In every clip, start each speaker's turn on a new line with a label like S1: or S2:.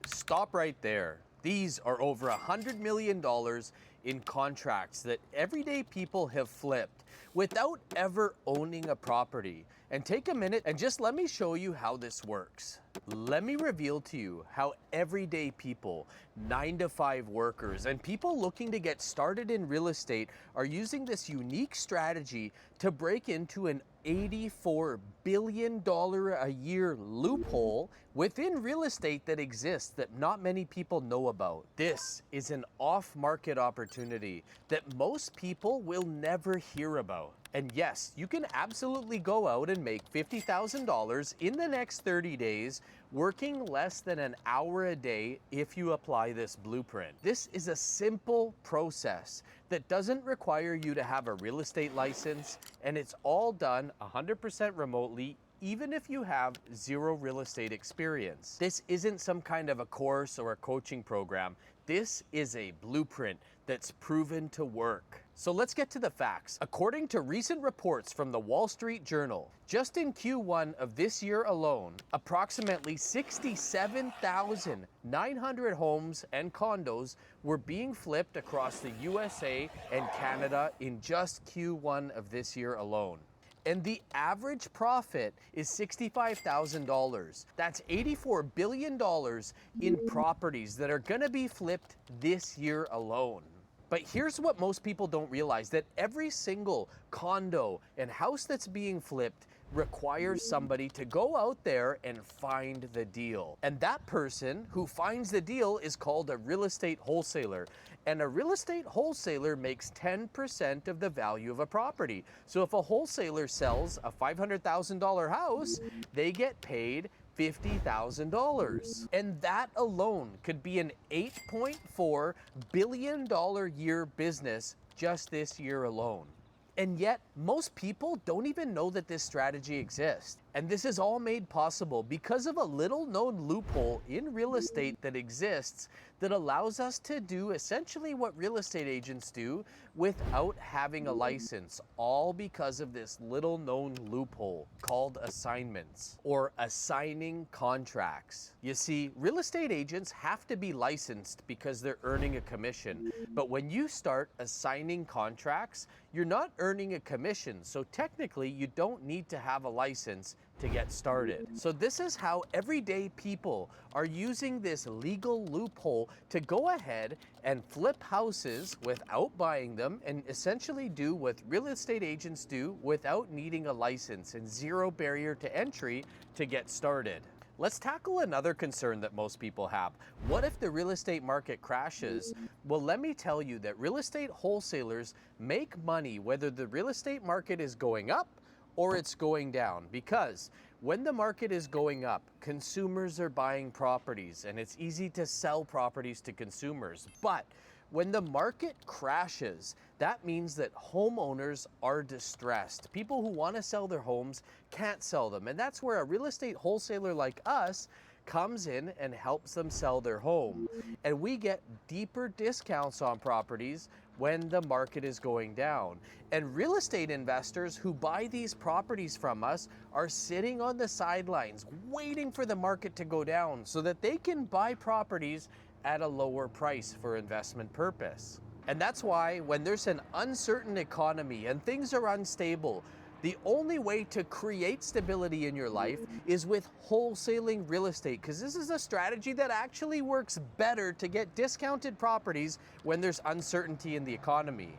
S1: Stop right there. These are over $100 million in contracts that everyday people have flipped without ever owning a property. And take a minute and just let me show you how this works. Let me reveal to you how everyday people, 9-to-5 workers, and people looking to get started in real estate are using this unique strategy to break into an $84 billion a year loophole within real estate that exists that not many people know about. This is an off-market opportunity that most people will never hear about. And yes, you can absolutely go out and make $50,000 in the next 30 days working less than an hour a day if you apply this blueprint. This is a simple process that doesn't require you to have a real estate license, and it's all done 100% remotely, even if you have zero real estate experience. This isn't some kind of a course or a coaching program. This is a blueprint that's proven to work. So let's get to the facts. According to recent reports from the Wall Street Journal, just in Q1 of this year alone, approximately 67,900 homes and condos were being flipped across the USA and Canada in just Q1 of this year alone. And the average profit is $65,000. That's $84 billion in properties that are gonna be flipped this year alone. But here's what most people don't realize, that every single condo and house that's being flipped requires somebody to go out there and find the deal. And that person who finds the deal is called a real estate wholesaler. And a real estate wholesaler makes 10% of the value of a property. So if a wholesaler sells a $500,000 house, they get paid $50,000. And that alone could be an $8.4 billion year business just this year alone. And yet, most people don't even know that this strategy exists. And this is all made possible because of a little known loophole in real estate that exists that allows us to do essentially what real estate agents do without having a license, all because of this little known loophole called assignments or assigning contracts. You see, real estate agents have to be licensed because they're earning a commission. But when you start assigning contracts, you're not earning a commission. So technically, you don't need to have a license to get started. So this is how everyday people are using this legal loophole to go ahead and flip houses without buying them and essentially do what real estate agents do without needing a license and zero barrier to entry to get started. Let's tackle another concern that most people have. What if the real estate market crashes? Well, let me tell you that real estate wholesalers make money whether the real estate market is going up or it's going down, because when the market is going up, consumers are buying properties and it's easy to sell properties to consumers. But when the market crashes, that means that homeowners are distressed. People who want to sell their homes can't sell them. And that's where a real estate wholesaler like us comes in and helps them sell their home. And we get deeper discounts on properties when the market is going down. And real estate investors who buy these properties from us are sitting on the sidelines waiting for the market to go down so that they can buy properties at a lower price for investment purpose. And that's why when there's an uncertain economy and things are unstable, the only way to create stability in your life is with wholesaling real estate, because this is a strategy that actually works better to get discounted properties when there's uncertainty in the economy.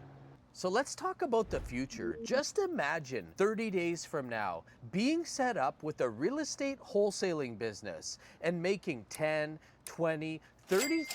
S1: So let's talk about the future. Just imagine 30 days from now being set up with a real estate wholesaling business and making 10, 20, 30,000